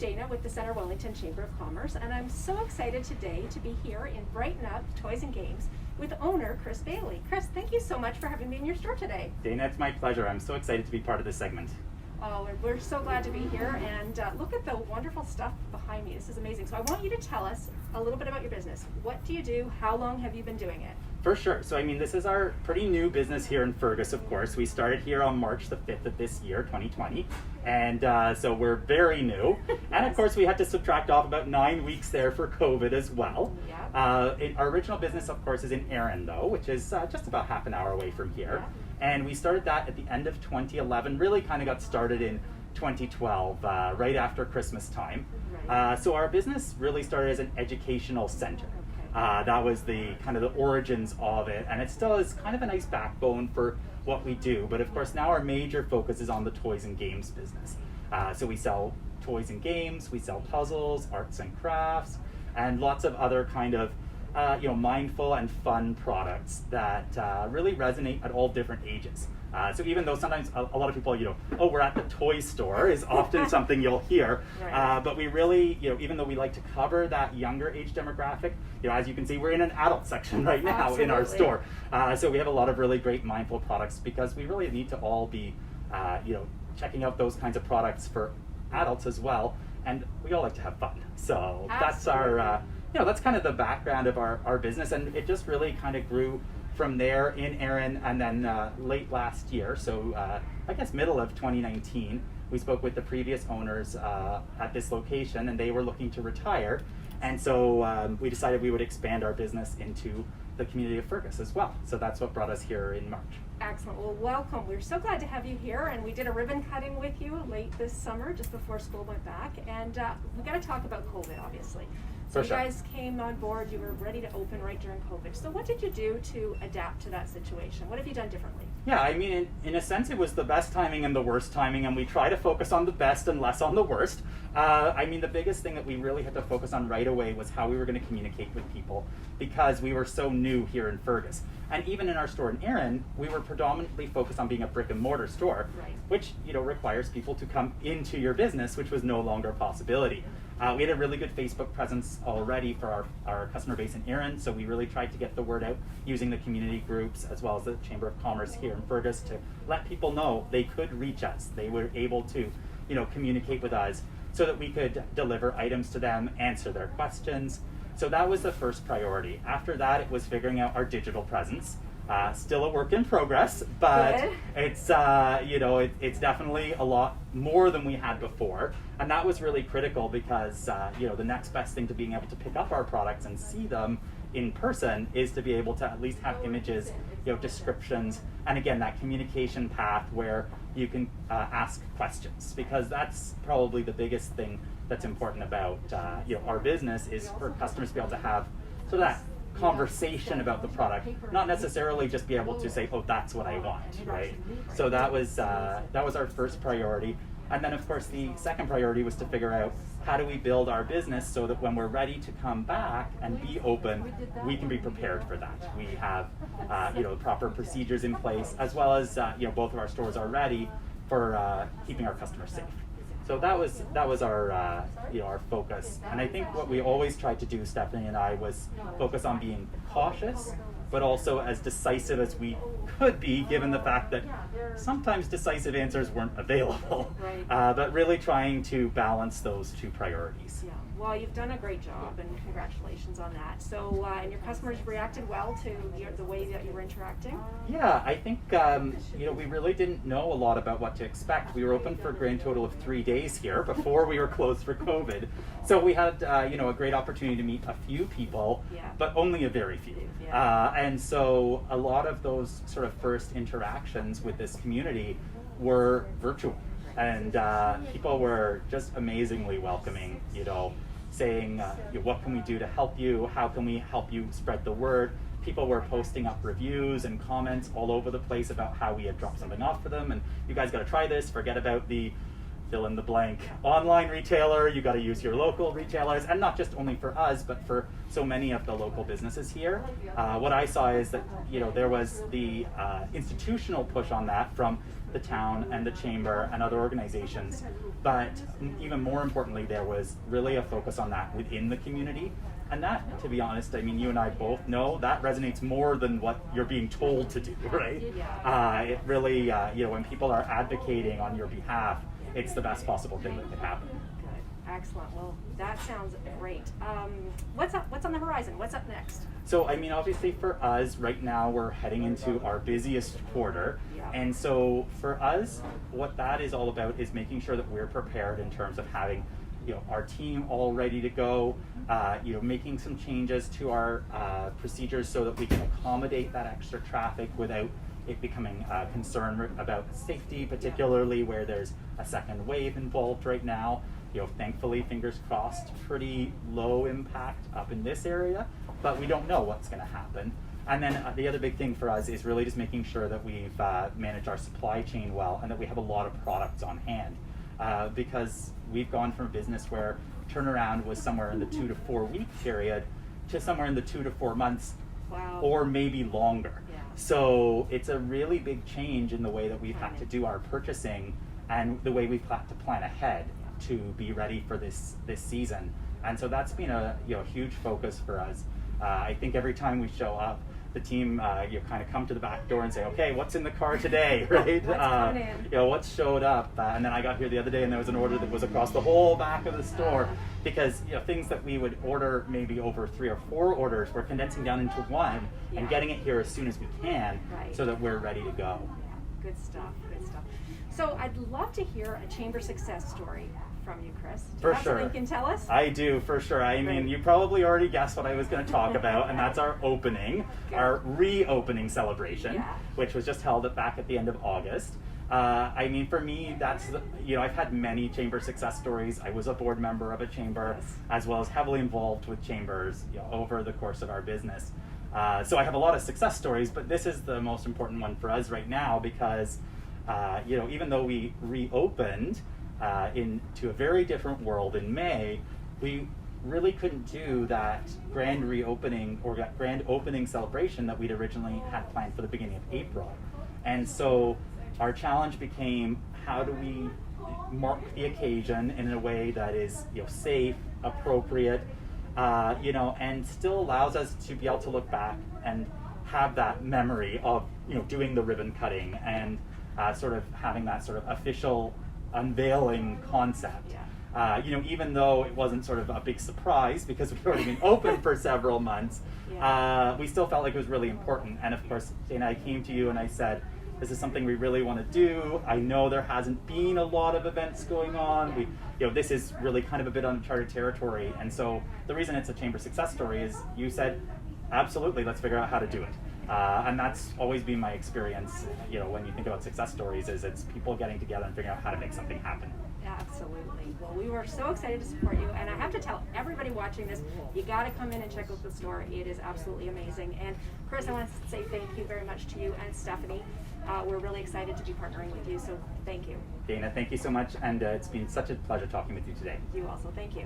Dana with the Center Wellington Chamber of Commerce, and I'm so excited today to be here in Brighten Up Toys and Games with owner Chris Bailey. Chris, thank you so much for having me in your store today. Dana, it's my pleasure. I'm so excited to be part of this segment. Oh, we're so glad to be here, and look at the wonderful stuff behind me. This is amazing. So I want you to tell us a little bit about your business. What do you do? How long have you been doing it? For sure. So, this is our pretty new business here in Fergus, of course. We started here on March the 5th of this year, 2020. And so we're very new. Yes. And of course, we had to subtract off about 9 weeks there for COVID as well. Yeah. Our original business, of course, is in Erin, though, which is just about half an hour away from here. Yeah. And we started that at the end of 2011, really kind of got started in 2012, right after Christmas time. Right. So our business really started as an educational center. That was the kind of the origins of it, and it still is kind of a nice backbone for what we do. But of course, now our major focus is on the toys and games business. So we sell toys and games, we sell puzzles, arts and crafts, and lots of other kind of mindful and fun products that really resonate at all different ages. So even though sometimes a lot of people, oh, we're at the toy store is often something you'll hear, right. But we really, even though we like to cover that younger age demographic, as you can see, we're in an adult section right now. Absolutely. In our store. So we have a lot of really great mindful products because we really need to all be, checking out those kinds of products for adults as well. And we all like to have fun. So that's our, that's kind of the background of our business. And it just really kind of grew from there in Erin, and then late last year, so I guess middle of 2019, we spoke with the previous owners at this location, and they were looking to retire, and so we decided we would expand our business into the community of Fergus as well. So that's what brought us here in March. Excellent. Well, welcome. We're so glad to have you here, and we did a ribbon cutting with you late this summer, just before school went back, and we got to talk about COVID, obviously. So you guys came on board, you were ready to open right during COVID. So what did you do to adapt to that situation? What have you done differently? Yeah, in a sense, it was the best timing and the worst timing, and we try to focus on the best and less on the worst. The biggest thing that we really had to focus on right away was how we were going to communicate with people, because we were so new here in Fergus. And even in our store in Erin, we were predominantly focused on being a brick and mortar store, right. which requires people to come into your business, which was no longer a possibility. We had a really good Facebook presence already for our customer base in Erin, so we really tried to get the word out using the community groups as well as the Chamber of Commerce here in Fergus to let people know they could reach us. They were able to, communicate with us so that we could deliver items to them, answer their questions. So that was the first priority. After that, it was figuring out our digital presence. Still a work in progress, but it's it's definitely a lot more than we had before, and that was really critical because the next best thing to being able to pick up our products and see them in person is to be able to at least have images, descriptions, and again that communication path where you can ask questions, because that's probably the biggest thing that's important about our business is for customers to be able to have so that conversation about the product, not necessarily just be able to say, oh, that's what I want, right? So that was our first priority. And then of course the second priority was to figure out how do we build our business so that when we're ready to come back and be open, we can be prepared for that. We have proper procedures in place, as well as both of our stores are ready for keeping our customers safe. So that was our our focus, and I think what we always tried to do, Stephanie and I, was focus on being cautious, but also as decisive as we could be, given the fact that sometimes decisive answers weren't available. Right. But really trying to balance those two priorities. Yeah. Well, you've done a great job, and congratulations on that. So, and your customers reacted well to the way that you were interacting? Yeah, I think, we really didn't know a lot about what to expect. We were open for a grand total of 3 days here before we were closed for COVID. So we had, a great opportunity to meet a few people, but only a very few. And so a lot of those sort of first interactions with this community were virtual. And people were just amazingly welcoming, saying, what can we do to help you? How can we help you spread the word? People were posting up reviews and comments all over the place about how we had dropped something off for them, and you guys got to try this, forget about the fill in the blank online retailer, you got to use your local retailers, and not just only for us, but for so many of the local businesses here. What I saw is that there was the institutional push on that from the town and the chamber and other organizations, But even more importantly, there was really a focus on that within the community. And that, to be honest, I mean, you and I both know that resonates more than what you're being told to do, right? It really, when people are advocating on your behalf, it's the best possible thing that could happen. Good. Excellent. Well, that sounds great. What's up? What's on the horizon? What's up next? So, I mean, obviously for us, right now we're heading into our busiest quarter. And so for us, what that is all about is making sure that we're prepared in terms of having our team all ready to go, making some changes to our procedures so that we can accommodate that extra traffic without it becoming a concern about safety, particularly where there's a second wave involved right now. Thankfully, fingers crossed, pretty low impact up in this area, but we don't know what's going to happen. And then the other big thing for us is really just making sure that we've managed our supply chain well and that we have a lot of products on hand. Because we've gone from a business where turnaround was somewhere in the 2 to 4 week period to somewhere in the 2 to 4 months, or maybe longer. So it's a really big change in the way that we've had to do our purchasing and the way we've had to plan ahead to be ready for this season. And so that's been a huge focus for us. I think every time we show up, the team kind of come to the back door and say, okay, what's in the car today, right? What showed up? And then I got here the other day and there was an order that was across the whole back of the store because things that we would order maybe over 3 or 4 orders, we're condensing down into one and getting it here as soon as we can so that we're ready to go. Yeah, good stuff, good stuff. So I'd love to hear a chamber success story from you, Chris. Do you have something you can tell us? I do, for sure. I mean, you probably already guessed what I was going to talk about, and that's our opening, our reopening celebration, which was just held back at the end of August. I mean, for me, that's, I've had many chamber success stories. I was a board member of a chamber, as well as heavily involved with chambers over the course of our business. So I have a lot of success stories, but this is the most important one for us right now because, even though we reopened, into a very different world in May, we really couldn't do that grand reopening or that grand opening celebration that we'd originally had planned for the beginning of April. And so our challenge became, how do we mark the occasion in a way that is safe, appropriate, and still allows us to be able to look back and have that memory of doing the ribbon cutting and sort of having that sort of official unveiling concept. Even though it wasn't sort of a big surprise because we've already been open for several months, we still felt like it was really important. And of course, Dana, I came to you and I said, this is something we really want to do. I know there hasn't been a lot of events going on. This is really kind of a bit uncharted territory. And so the reason it's a chamber success story is you said, absolutely, let's figure out how to do it. And that's always been my experience, when you think about success stories, is it's people getting together and figuring out how to make something happen. Absolutely. Well, we were so excited to support you, and I have to tell everybody watching this, you got to come in and check out the store. It is absolutely amazing. And Chris, I want to say thank you very much to you and Stephanie. We're really excited to be partnering with you, so thank you. Dana, thank you so much, and it's been such a pleasure talking with you today. You also, thank you.